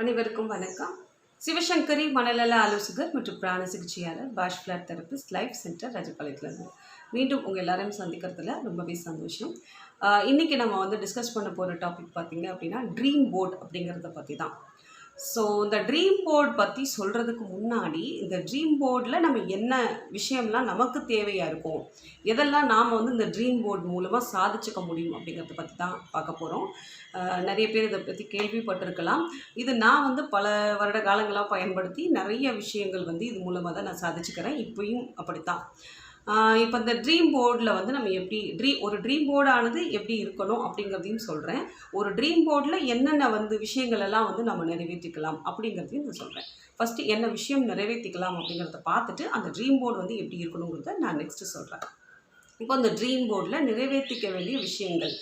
அனைவருக்கும் வணக்கம். சிவசங்கரி மனநல ஆலோசகர் மற்றும் பிராண சிகிச்சையாளர், Bach flower therapist, life centre, ராஜபாளையத்துலேருந்து மீண்டும் உங்கள் எல்லாரையும் சந்திக்கிறதுல ரொம்பவே சந்தோஷம். இன்றைக்கி நம்ம வந்து டிஸ்கஸ் பண்ண போகிற டாபிக் பார்த்திங்க அப்படின்னா ட்ரீம் போர்ட் அப்படிங்கிறத பற்றி தான். ஸோ இந்த ட்ரீம் போர்ட் பற்றி சொல்கிறதுக்கு முன்னாடி இந்த ட்ரீம் போர்டில் நம்ம என்ன விஷயம்லாம் நமக்கு தேவையாக இருக்கும், எதெல்லாம் நாம் வந்து இந்த ட்ரீம் போர்ட் மூலமாக சாதிச்சுக்க முடியும் அப்படிங்கிறத பற்றி தான் பார்க்க போகிறோம். நிறைய பேர் இதை பற்றி கேள்விப்பட்டிருக்கலாம். இது நான் வந்து பல வருட காலங்களாக பயன்படுத்தி நிறைய விஷயங்கள் வந்து இது மூலமாக தான் நான் சாதிச்சுக்கிறேன். இப்போயும் அப்படித்தான். இப்போ இந்த ட்ரீம் போர்டில் வந்து நம்ம எப்படி ஒரு ட்ரீம் போர்டானது எப்படி இருக்கணும் அப்படிங்கிறதையும் சொல்கிறேன். ஒரு ட்ரீம் போர்டில் என்னென்ன வந்து விஷயங்கள் எல்லாம் வந்து நம்ம நிறைவேற்றிக்கலாம் அப்படிங்கிறதையும் நான் சொல்கிறேன். ஃபஸ்ட்டு என்ன விஷயம் நிறைவேற்றிக்கலாம் அப்படிங்கிறத பார்த்துட்டு அந்த ட்ரீம் போர்டு வந்து எப்படி இருக்கணுங்கிறத நான் நெக்ஸ்ட்டு சொல்கிறேன். இப்போ இந்த ட்ரீம் போர்டில் நிறைவேற்றிக்க வேண்டிய விஷயங்கள்,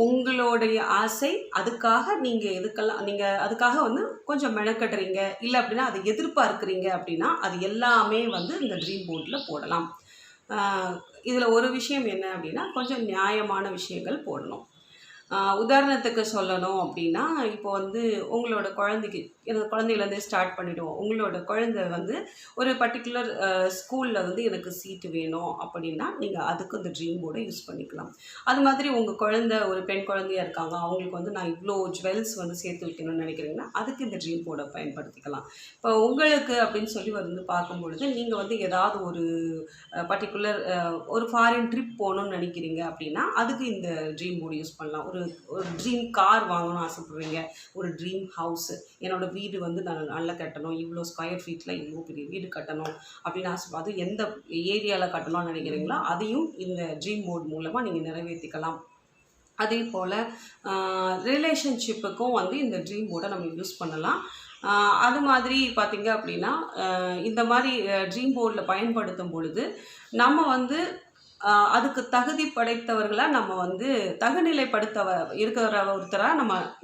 உங்களுடைய ஆசை, அதுக்காக நீங்கள் அதுக்காக வந்து கொஞ்சம் மெனக்கட்டுறீங்க, இல்லை அப்படின்னா அதை எதிர்பார்க்குறீங்க அப்படின்னா அது எல்லாமே வந்து இந்த ட்ரீம் போர்டில் போடலாம். இதில் ஒரு விஷயம் என்ன அப்படின்னா கொஞ்சம் நியாயமான விஷயங்கள் போடணும். உதாரணத்துக்கு சொல்லணும் அப்படின்னா, இப்போ வந்து உங்களோட குழந்தைக்கு, எனக்கு குழந்தையிலேருந்தே ஸ்டார்ட் பண்ணிவிடுவோம். உங்களோட குழந்தை வந்து ஒரு பர்டிகுலர் ஸ்கூலில் வந்து எனக்கு சீட்டு வேணும் அப்படின்னா நீங்கள் அதுக்கு இந்த ட்ரீம் போர்டை யூஸ் பண்ணிக்கலாம். அது மாதிரி உங்கள் குழந்தை ஒரு பெண் குழந்தையாக இருக்காங்க, அவங்களுக்கு வந்து நான் இவ்வளோ ஜுவல்ஸ் வந்து சேர்த்து வைக்கணும்னு நினைக்கிறீங்கன்னா அதுக்கு இந்த ட்ரீம் போர்டை பயன்படுத்திக்கலாம். இப்போ உங்களுக்கு அப்படின்னு சொல்லி வந்து பார்க்கும்பொழுது நீங்கள் வந்து ஏதாவது ஒரு பர்டிகுலர் ஒரு ஃபாரின் ட்ரிப் போகணுன்னு நினைக்கிறீங்க அப்படின்னா அதுக்கு இந்த ட்ரீம் போர்டு யூஸ் பண்ணலாம். ஒரு ட்ரீம் கார் வாங்கணும்னு ஆசைப்படுறீங்க, ஒரு ட்ரீம் ஹவுஸு, என்னோடய வீடு வந்து நான் நல்லா கட்டணும், இவ்வளோ ஸ்கொயர் ஃபீட்டில் இவ்வளோ பெரிய வீடு கட்டணும் அப்படின்னு அது எந்த ஏரியாவில் கட்டணும்னு நினைக்கிறீங்களோ அதையும் இந்த ட்ரீம் போர்டு மூலமாக நீங்கள் நிறைவேற்றிக்கலாம். அதே போல் ரிலேஷன்ஷிப்புக்கும் வந்து இந்த ட்ரீம் போர்டை நம்ம யூஸ் பண்ணலாம். அது மாதிரி பார்த்திங்க அப்படின்னா இந்த மாதிரி ட்ரீம் போர்டில் பயன்படுத்தும் பொழுது நம்ம வந்து அதுக்கு தகுதி படைத்தவர்களாக நம்ம வந்து இருக்கிற ஒருத்தராக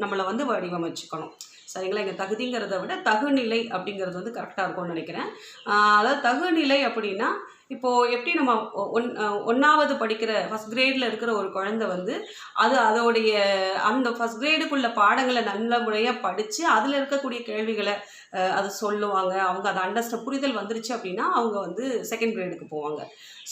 நம்மளை வந்து வடிவமைச்சுக்கணும். சரிங்களா? இங்கே தகுதிங்கிறத விட தகுநிலை அப்படிங்கிறது வந்து கரெக்டாக இருக்கும்னு நினைக்கிறேன். அதாவது தகுநிலை அப்படின்னா, இப்போது எப்படி நம்ம ஒன்றாவது படிக்கிற ஃபஸ்ட் கிரேடில் இருக்கிற ஒரு குழந்தை வந்து அதோடைய அந்த ஃபஸ்ட் கிரேடுக்குள்ள பாடங்களை நல்ல முறையாக படித்து அதில் இருக்கக்கூடிய கேள்விகளை அது சொல்லுவாங்க. அவங்க அதை புரிதல் வந்துருச்சு அப்படின்னா அவங்க வந்து செகண்ட் கிரேடுக்கு போவாங்க.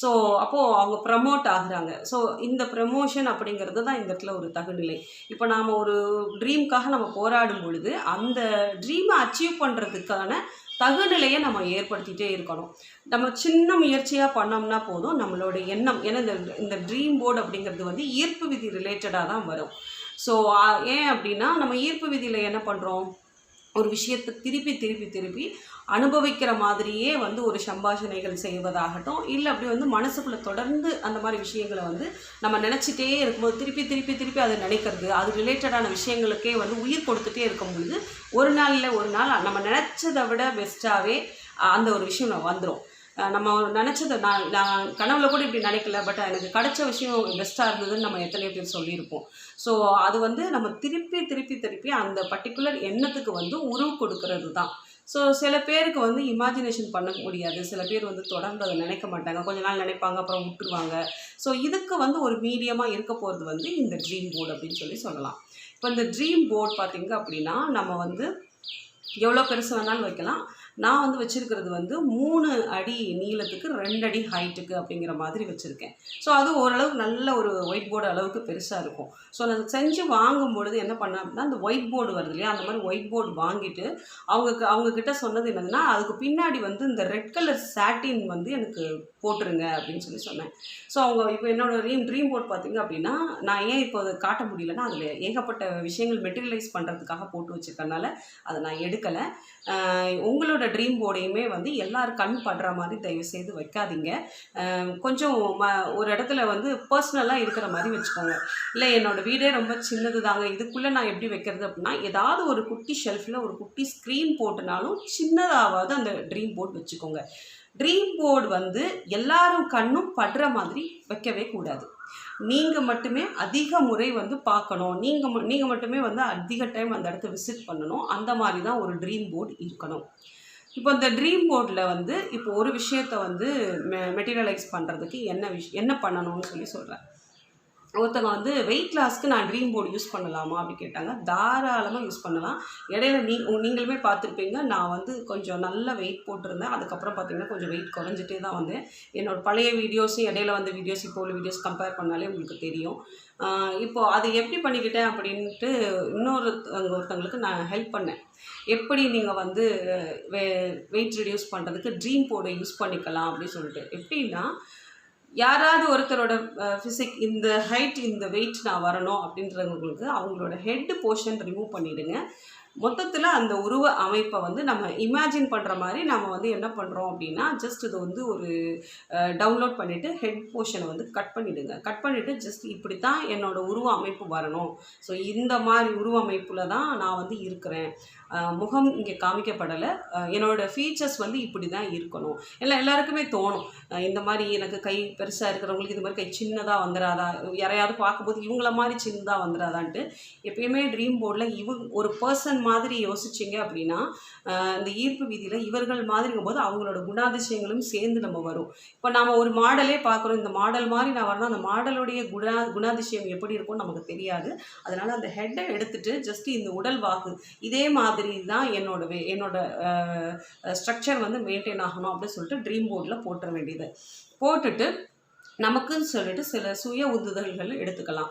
ஸோ அப்போது அவங்க ப்ரமோட் ஆகுறாங்க. ஸோ இந்த ப்ரமோஷன் அப்படிங்கிறது தான் இந்த இடத்துல ஒரு தகுநிலை. இப்போ நாம் ஒரு ட்ரீம்காக நம்ம போராடும் பொழுது அந்த ட்ரீமை அச்சீவ் பண்ணுறதுக்கான தகுநிலையை நம்ம ஏற்படுத்திகிட்டே இருக்கணும். நம்ம சின்ன முயற்சியாக பண்ணோம்னா போதும், நம்மளோட எண்ணம், ஏன்னா இந்த ட்ரீம் போர்டு அப்படிங்கிறது வந்து ஈர்ப்பு விதி ரிலேட்டடாக தான் வரும். ஸோ ஏன் அப்படின்னா நம்ம ஈர்ப்பு விதியில் என்ன பண்ணுறோம், ஒரு விஷயத்தை திருப்பி அனுபவிக்கிற மாதிரியே வந்து ஒரு சம்பாஷணைகள் செய்வதாகட்டும், இல்லை அப்படி வந்து மனசுக்குள்ளே தொடர்ந்து அந்த மாதிரி விஷயங்களை வந்து நம்ம நினச்சிட்டே இருக்கும்போது திருப்பி அதை நினைக்கிறது, அது ரிலேட்டடான விஷயங்களுக்கே வந்து உயிர் கொடுத்துட்டே இருக்கும் பொழுது ஒரு நாள் நம்ம நினச்சதை விட பெஸ்ட்டாகவே அந்த ஒரு விஷயம் வந்துடும். நம்ம நினச்சதை நான் கனவுல கூட இப்படி நினைக்கல, பட் எனக்கு கிடைச்ச விஷயம் பெஸ்ட்டாக இருந்ததுன்னு நம்ம எத்தனையோ பேர் சொல்லியிருப்போம். ஸோ அது வந்து நம்ம திருப்பி அந்த பர்டிகுலர் எண்ணத்துக்கு வந்து உருவு கொடுக்கறது தான். ஸோ சில பேருக்கு வந்து இமேஜினேஷன் பண்ண முடியாது, சில பேர் வந்து தொடர்ந்து அதை நினைக்க மாட்டாங்க, கொஞ்ச நாள் நினைப்பாங்க அப்புறம் விட்டுருவாங்க. ஸோ இதுக்கு வந்து ஒரு மீடியமாக இருக்க போகிறது வந்து இந்த ட்ரீம் போர்டு அப்படின்னு சொல்லலாம். இப்போ இந்த ட்ரீம் போர்டு பார்த்திங்க அப்படின்னா நம்ம வந்து எவ்வளோ பெருசு வேணாலும் வைக்கலாம். நான் வந்து வச்சுருக்கிறது வந்து 3 அடி நீளத்துக்கு 2 அடி ஹைட்டுக்கு அப்படிங்கிற மாதிரி வச்சுருக்கேன். ஸோ அது ஓரளவுக்கு நல்ல ஒரு ஒயிட் போர்டு அளவுக்கு பெருசாக இருக்கும். ஸோ நான் செஞ்சு வாங்கும் பொழுது என்ன பண்ணேன் அப்படின்னா, அந்த ஒயிட் போர்டு வருது இல்லையா, அந்த மாதிரி ஒயிட் போர்டு வாங்கிட்டு அவங்கக்கிட்ட சொன்னது என்னதுன்னா, அதுக்கு பின்னாடி வந்து இந்த ரெட் கலர் சாட்டின் வந்து எனக்கு போட்டுருங்க அப்படின்னு சொன்னேன். ஸோ அவங்க இப்போ என்னோட ட்ரீம் போர்டு பார்த்திங்க அப்படின்னா, நான் ஏன் இப்போ அதை காட்ட முடியலன்னா அதில் ஏகப்பட்ட விஷயங்கள் மெட்டீரியலைஸ் பண்ணுறதுக்காக போட்டு வச்சுருக்கனால அதை நான் எடுக்கலை. உங்களோட ட்ரீம் போர்டையுமே வந்து எல்லோரும் கண் படுற மாதிரி தயவுசெய்து வைக்காதீங்க. கொஞ்சம் ஒரு இடத்துல வந்து பர்சனலாக இருக்கிற மாதிரி வச்சுக்கோங்க. இல்லை என்னோடய வீடே ரொம்ப சின்னது தாங்க, இதுக்குள்ளே நான் எப்படி வைக்கிறது அப்படின்னா, ஏதாவது ஒரு குட்டி ஷெல்ஃபில் ஒரு குட்டி ஸ்க்ரீன் போட்டுனாலும் சின்னதாவது அந்த ட்ரீம் போர்டு வச்சுக்கோங்க. ட்ரீம் போர்டு வந்து எல்லாரும் கண்ணும் படுற மாதிரி வைக்கவே கூடாது. நீங்கள் மட்டுமே அதிக முறை வந்து பார்க்கணும், நீங்கள் மட்டுமே வந்து அதிக டைம் அந்த இடத்த விசிட் பண்ணணும். அந்த மாதிரி தான் ஒரு ட்ரீம் போர்டு இருக்கணும். இப்போ இந்த ட்ரீம் போர்டில் வந்து இப்போ ஒரு விஷயத்தை வந்து மெட்டீரியலைஸ் பண்ணுறதுக்கு என்ன பண்ணணும்னு சொல்கிறேன். ஒருத்தவங்க வந்து வெயிட் லாஸ்க்கு நான் ட்ரீம் போர்டு யூஸ் பண்ணலாமா அப்படி கேட்டாங்க. தாராளமாக யூஸ் பண்ணலாம். இடையில நீங்களுமே பார்த்துருப்பீங்க, நான் வந்து கொஞ்சம் நல்ல வெயிட் போட்டிருந்தேன். அதுக்கப்புறம் பார்த்தீங்கன்னா கொஞ்சம் வெயிட் குறைஞ்சிட்டே தான் வந்தேன். என்னோட பழைய வீடியோஸும் இடையில வந்த வீடியோஸ் இப்போ உள்ள வீடியோஸ் கம்பேர் பண்ணாலே உங்களுக்கு தெரியும். இப்போது அது எப்படி பண்ணிக்கிட்டேன் அப்படின்ட்டு ஒருத்தவங்களுக்கு நான் ஹெல்ப் பண்ணேன். எப்படி நீங்கள் வந்து வெயிட் ரிடியூஸ் பண்ணுறதுக்கு ட்ரீம் போர்டை யூஸ் பண்ணிக்கலாம் அப்படின்னு சொல்லிட்டு. எப்படின்னா, யாராவது ஒருத்தரோட ஃபிசிக் இந்த ஹைட் இந்த வெயிட் நான் வரணும் அப்படின்றவங்களுக்கு அவங்களோட ஹெட் போர்ஷன் ரிமூவ் பண்ணிவிடுங்க. மொத்தத்தில் அந்த உருவ அமைப்பை வந்து நம்ம இமேஜின் பண்ணுற மாதிரி நம்ம வந்து என்ன பண்ணுறோம் அப்படின்னா, ஜஸ்ட் இது வந்து ஒரு டவுன்லோட் பண்ணிவிட்டு ஹெட் போர்ஷனை வந்து கட் பண்ணிவிடுங்க. கட் பண்ணிவிட்டு ஜஸ்ட் இப்படி தான் என்னோடய உருவ அமைப்பு வரணும், ஸோ இந்த மாதிரி உருவ அமைப்பில் தான் நான் வந்து இருக்கிறேன், முகம் இங்கே காமிக்கப்படலை, என்னோடய ஃபீச்சர்ஸ் வந்து இப்படி தான் இருக்கணும். எல்லாருக்குமே தோணும், இந்த மாதிரி எனக்கு கை பெருசாக இருக்கிறவங்களுக்கு இது மாதிரி கை சின்னதாக வந்துடாதா, யாரையாவது பார்க்கும்போது இவங்கள மாதிரி சின்னதாக வந்துடாதான்ட்டு. எப்பயுமே ட்ரீம் போர்டில் ஒரு பர்சன் மாதிரி யோசிச்சிங்க அப்படின்னா, இந்த ஈர்ப்பு விதியில் இவர்கள் மாதிரிங்கும் போது அவங்களோட குணாதிசயங்களும் சேர்ந்து நம்ம வரும். இப்போ நாம் ஒரு மாடலே பார்க்குறோம், இந்த மாடல் மாதிரி நான் வரணும், அந்த மாடலுடைய குணாதிசயம் எப்படி இருக்கும்னு நமக்கு தெரியாது. அதனால் அந்த ஹெட்டை எடுத்துகிட்டு ஜஸ்ட்டு இந்த உடல் வாக்கு இதே மாதிரி தான் என்னோட ஸ்ட்ரக்சர் வந்து மெயின்டைன் ஆகணும் அப்படின்னு சொல்லிட்டு ட்ரீம் போர்டில் போட்டுற வேண்டியது. போட்டுட்டு நமக்குன்னு சொல்லிட்டு சில சுய உந்துதல்கள் எடுத்துக்கலாம்.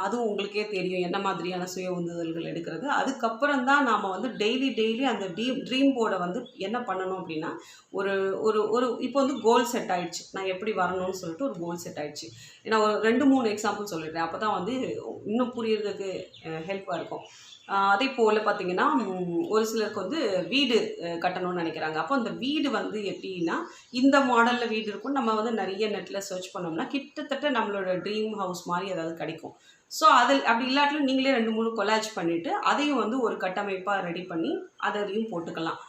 அதுவும் உங்களுக்கே தெரியும் என்ன மாதிரியான சுய உந்துதல்கள் எடுக்கிறது. அதுக்கப்புறம் தான் நாம் வந்து டெய்லி அந்த ட்ரீம் போர்டை வந்து என்ன பண்ணணும் அப்படின்னா, ஒரு ஒரு ஒரு இப்போ வந்து கோல் செட் ஆகிடுச்சு, நான் எப்படி வரணும்னு சொல்லிட்டு ஒரு கோல் செட் ஆகிடுச்சு. ஏன்னா ஒரு 2-3 எக்ஸாம்பிள் சொல்லிடுறேன், அப்போ தான் வந்து இன்னும் புரியறதுக்கு ஹெல்ப்பாக இருக்கும். அதே போல் பார்த்திங்கன்னா, ஒரு சிலருக்கு வந்து வீடு கட்டணும்னு நினைக்கிறாங்க. அப்போ அந்த வீடு வந்து எப்படின்னா, இந்த மாடலில் வீடு இருக்கும், நம்ம வந்து நிறைய நெட்டில் சர்ச் பண்ணோம்னா கிட்டத்தட்ட நம்மளோட ட்ரீம் ஹவுஸ் மாதிரி ஏதாவது கிடைக்கும். ஸோ அதில் அப்படி இல்லாட்டிலும் நீங்களே 2-3 கொலாஜ் பண்ணிவிட்டு அதையும் வந்து ஒரு கட்டமைப்பாக ரெடி பண்ணி அதையும் போட்டுக்கலாம்.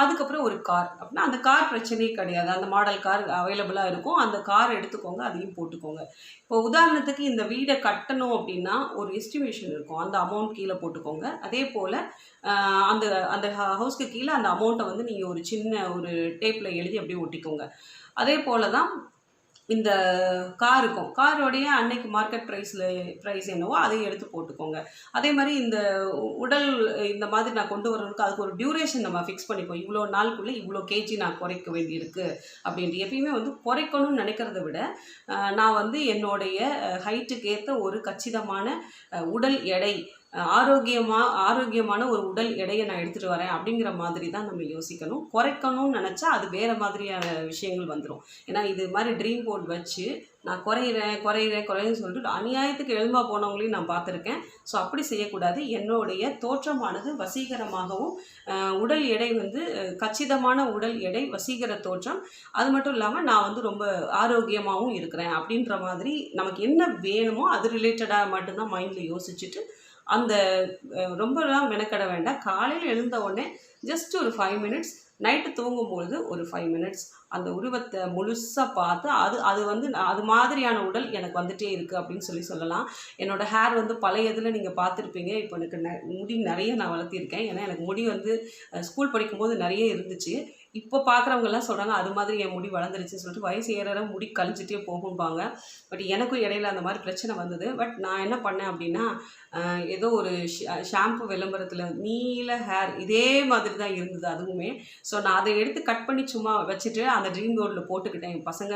அதுக்கப்புறம் ஒரு கார் அப்படின்னா, அந்த கார் பிரச்சனையே கிடையாது, அந்த மாடல் கார் அவைலபிளாக இருக்கும், அந்த கார் எடுத்துக்கோங்க, அதையும் போட்டுக்கோங்க. இப்போ உதாரணத்துக்கு இந்த வீடை கட்டணும் அப்படின்னா ஒரு எஸ்டிமேஷன் இருக்கும், அந்த அமௌண்ட் கீழே போட்டுக்கோங்க. அதே போல் அந்த அந்த ஹவுஸ்க்கு கீழே அந்த அமௌண்ட்டை வந்து நீங்கள் ஒரு சின்ன ஒரு டேப்பில் எழுதி அப்படியே ஒட்டிக்கோங்க. அதே போல் தான் இந்த கார் இருக்கும், காரோடைய அன்னைக்கு மார்க்கெட் ப்ரைஸ் என்னவோ அதையும் எடுத்து போட்டுக்கோங்க. அதே மாதிரி இந்த உடல் இந்த மாதிரி நான் கொண்டு வரதுக்கு அதுக்கு ஒரு டியூரேஷன் நம்ம ஃபிக்ஸ் பண்ணிப்போம், இவ்வளோ நாளுக்குள்ளே இவ்வளோ கேஜி நான் குறைக்க வேண்டியிருக்கு அப்படின்ட்டு. எப்பயுமே வந்து குறைக்கணும்னு நினைக்கிறத விட நான் வந்து என்னுடைய ஹைட்டுக்கு ஏற்ற ஒரு கச்சிதமான உடல் எடை, ஆரோக்கியமான ஒரு உடல் எடையை நான் எடுத்துகிட்டு வரேன் அப்படிங்கிற மாதிரி தான் நம்ம யோசிக்கணும். குறைக்கணும்னு நினச்சா அது வேறு மாதிரியான விஷயங்கள் வந்துடும். ஏன்னா இது மாதிரி ட்ரீம் போர்ட் வச்சு நான் குறையிறேன்னு சொல்லிட்டு அநியாயத்துக்கு எழும்பா போனவங்களையும் நான் பார்த்துருக்கேன். ஸோ அப்படி செய்யக்கூடாது. என்னுடைய தோற்றமானது வசீகரமாகவும், உடல் எடை வந்து கச்சிதமான உடல் எடை, வசீகர தோற்றம், அது மட்டும் இல்லாமல் நான் வந்து ரொம்ப ஆரோக்கியமாகவும் இருக்கிறேன் அப்படின்ற மாதிரி நமக்கு என்ன வேணுமோ அது ரிலேட்டடாக மட்டும்தான் மைண்டில் யோசிச்சுட்டு, அந்த ரொம்பலாம் மெனக்கட வேண்டாம். காலையில் எழுந்த உடனே ஜஸ்ட் ஒரு 5 மினிட்ஸ், நைட்டு தூங்கும்பொழுது ஒரு 5 மினிட்ஸ் அந்த உருவத்தை முழுசாக பார்த்து அது வந்து அது மாதிரியான உடல் எனக்கு வந்துகிட்டே இருக்குது அப்படின்னு சொல்லலாம். என்னோடய ஹேர் வந்து பழையதில் நீங்கள் பார்த்துருப்பீங்க. இப்போ எனக்கு முடி நிறைய நான் வளர்த்திருக்கேன். ஏன்னா எனக்கு முடி வந்து ஸ்கூல் படிக்கும்போது நிறைய இருந்துச்சு. இப்போ பார்க்குறவங்கெல்லாம் சொல்கிறாங்க அது மாதிரி என் முடி வளர்ந்துருச்சுன்னு சொல்லிட்டு, வயசு ஏற முடி கழிஞ்சிட்டே போகும்பாங்க. பட் எனக்கும் இடையில அந்த மாதிரி பிரச்சனை வந்தது. பட் நான் என்ன பண்ணேன் அப்படின்னா, ஏதோ ஒரு ஷாம்பு விளம்பரத்தில் நீல ஹேர் இதே மாதிரி தான் இருந்தது அதுவுமே. ஸோ நான் அதை எடுத்து கட் பண்ணி சும்மா வச்சுட்டு அந்த ட்ரீம் போர்டில் போட்டுக்கிட்டேன். என் பசங்க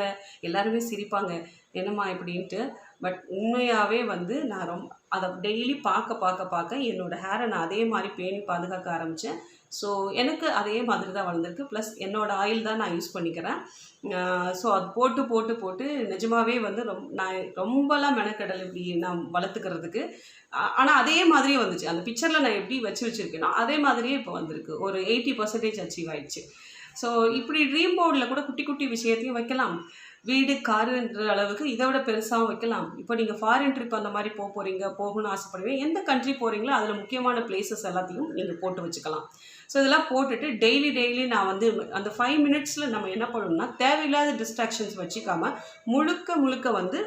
எல்லாருமே சிரிப்பாங்க, என்னம்மா இப்படின்ட்டு. பட் உண்மையாகவே வந்து நான் அதை டெய்லி பார்க்க என்னோடய ஹேரை நான் அதே மாதிரி பேணி பாதுகாக்க ஆரம்பித்தேன். ஸோ எனக்கு அதே மாதிரி தான் வளர்ந்துருக்கு. ப்ளஸ் என்னோடய ஆயில் தான் நான் யூஸ் பண்ணிக்கிறேன். ஸோ அது போட்டு நிஜமாகவே வந்து நான் ரொம்பலாம் மெனக்கடலை இப்படி நான் வளர்த்துக்கிறதுக்கு. ஆனால் அதே மாதிரியே வந்துச்சு. அந்த பிக்சரில் நான் எப்படி வச்சுருக்கேனோ அதே மாதிரியே இப்போ வந்திருக்கு. ஒரு 80% அச்சீவ் ஆயிடுச்சு. ஸோ இப்படி ட்ரீம் போர்டில் கூட குட்டி குட்டி விஷயத்தையும் வைக்கலாம். வீடு, காருன்ற அளவுக்கு இதை விட பெருசாகவும் வைக்கலாம். இப்போ நீங்கள் ஃபாரின் ட்ரிப் அந்த மாதிரி போகணும்னு ஆசைப்படுவீங்க, எந்த கண்ட்ரி போகிறீங்களோ அதில் முக்கியமான பிளேசஸ் எல்லாத்தையும் நீங்கள் போட்டு வச்சுக்கலாம். ஸோ இதெல்லாம் போட்டுட்டு டெய்லி நான் வந்து அந்த 5 மினிட்ஸில் நம்ம என்ன பண்ணணும்னா, தேவையில்லாத டிஸ்ட்ராக்ஷன்ஸ் வச்சுக்காமல் முழுக்க வந்து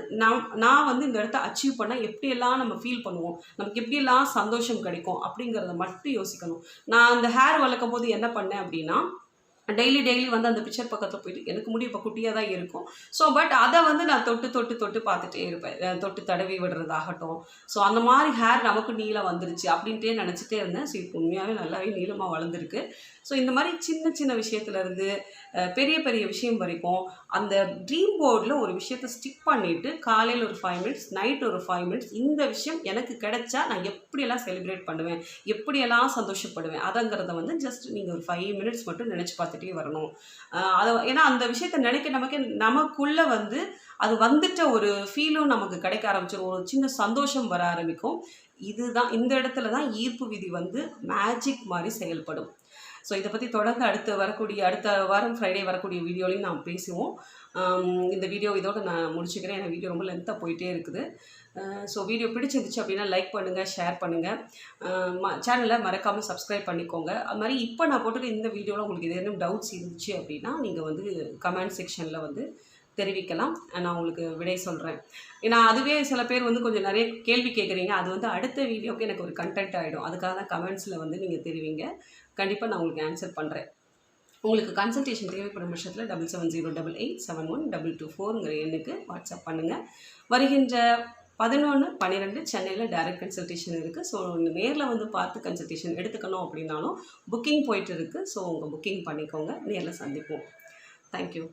நான் வந்து இந்த இடத்த அச்சீவ் பண்ணால் எப்படியெல்லாம் நம்ம ஃபீல் பண்ணுவோம், நமக்கு எப்படியெல்லாம் சந்தோஷம் கிடைக்கும் அப்படிங்கிறத மட்டும் யோசிக்கணும். நான் அந்த ஹேர் வளர்க்கும் போது என்ன பண்ணேன் அப்படின்னா, டெய்லி வந்து அந்த பிக்சர் பக்கத்தில் போயிட்டு எனக்கு முடி இப்போ குட்டியாக தான் இருக்கும். ஸோ பட் அதை வந்து நான் தொட்டு பார்த்துட்டே இருப்பேன். தொட்டு தடவி விடுறதாகட்டும். ஸோ அந்த மாதிரி ஹேர் நமக்கு நீளம் வந்துருச்சு அப்படின்ட்டே நினச்சிட்டே இருந்தேன். ஸோ இப்போ உண்மையாகவே நல்லாவே நீளமாக வளர்ந்துருக்கு. ஸோ இந்த மாதிரி சின்ன விஷயத்துலேருந்து பெரிய விஷயம் வரைக்கும் அந்த ட்ரீம் போர்டில் ஒரு விஷயத்தை ஸ்டிக் பண்ணிவிட்டு காலையில் ஒரு 5 மினிட்ஸ், நைட் ஒரு 5 மினிட்ஸ், இந்த விஷயம் எனக்கு கிடைச்சா நான் எப்படியெல்லாம் செலிப்ரேட் பண்ணுவேன், எப்படியெல்லாம் சந்தோஷப்படுவேன், அதங்கிறத வந்து ஜஸ்ட் நீங்கள் ஒரு 5 மினிட்ஸ் மட்டும் நினச்சி பார்த்துட்டே வரணும். அதை ஏன்னா அந்த விஷயத்தை நினைக்க நமக்குள்ளே வந்து அது வந்துட்ட ஒரு ஃபீலும் நமக்கு கிடைக்க ஆரம்பிச்சிடும். ஒரு சின்ன சந்தோஷம் வர ஆரம்பிக்கும். இதுதான் இந்த இடத்துல தான் ஈர்ப்பு விதி வந்து மேஜிக் மாதிரி செயல்படும். ஸோ இதை பற்றி தொடர்ந்து அடுத்த வாரம் ஃப்ரைடே வரக்கூடிய வீடியோலையும் நாம் பேசுவோம். இந்த வீடியோ இதோடு நான் முடிச்சுக்கிறேன். ஏன்னா வீடியோ ரொம்ப லென்த்தாக போயிட்டே இருக்குது. ஸோ வீடியோ பிடிச்சிருந்துச்சு அப்படின்னா லைக் பண்ணுங்கள், ஷேர் பண்ணுங்கள், சேனலை மறக்காமல் சப்ஸ்கிரைப் பண்ணிக்கோங்க. அது மாதிரி இப்போ நான் போட்டுக்க இந்த வீடியோவில் உங்களுக்கு ஏதேனும் டவுட்ஸ் இருந்துச்சு அப்படின்னா நீங்கள் வந்து கமெண்ட் செக்ஷனில் வந்து தெரிவிக்கலாம். நான் உங்களுக்கு விடை சொல்கிறேன். ஏன்னா அதுவே சில பேர் வந்து கொஞ்சம் நிறைய கேள்வி கேட்குறீங்க. அது வந்து அடுத்த வீடியோவுக்கு எனக்கு ஒரு கண்டென்ட் ஆகிடும். அதுக்காக தான் கமெண்ட்ஸில் வந்து நீங்கள் தெரிவிங்க. கண்டிப்பாக நான் உங்களுக்கு ஆன்சர் பண்ணுறேன். உங்களுக்கு கன்சல்டேஷன் தேவைப்படும் பட்சத்தில் 7708712224 எண்ணுக்கு வாட்ஸ்அப் பண்ணுங்கள். வருகின்ற 11/12 சென்னையில் டைரக்ட் கன்சல்டேஷன் இருக்குது. ஸோ நேரில் வந்து பார்த்து கன்சல்டேஷன் எடுத்துக்கணும் அப்படின்னாலும் புக்கிங் போயிட்டு இருக்குது. ஸோ உங்கள் புக்கிங் பண்ணிக்கோங்க. நேரில் சந்திப்போம். தேங்க்யூ.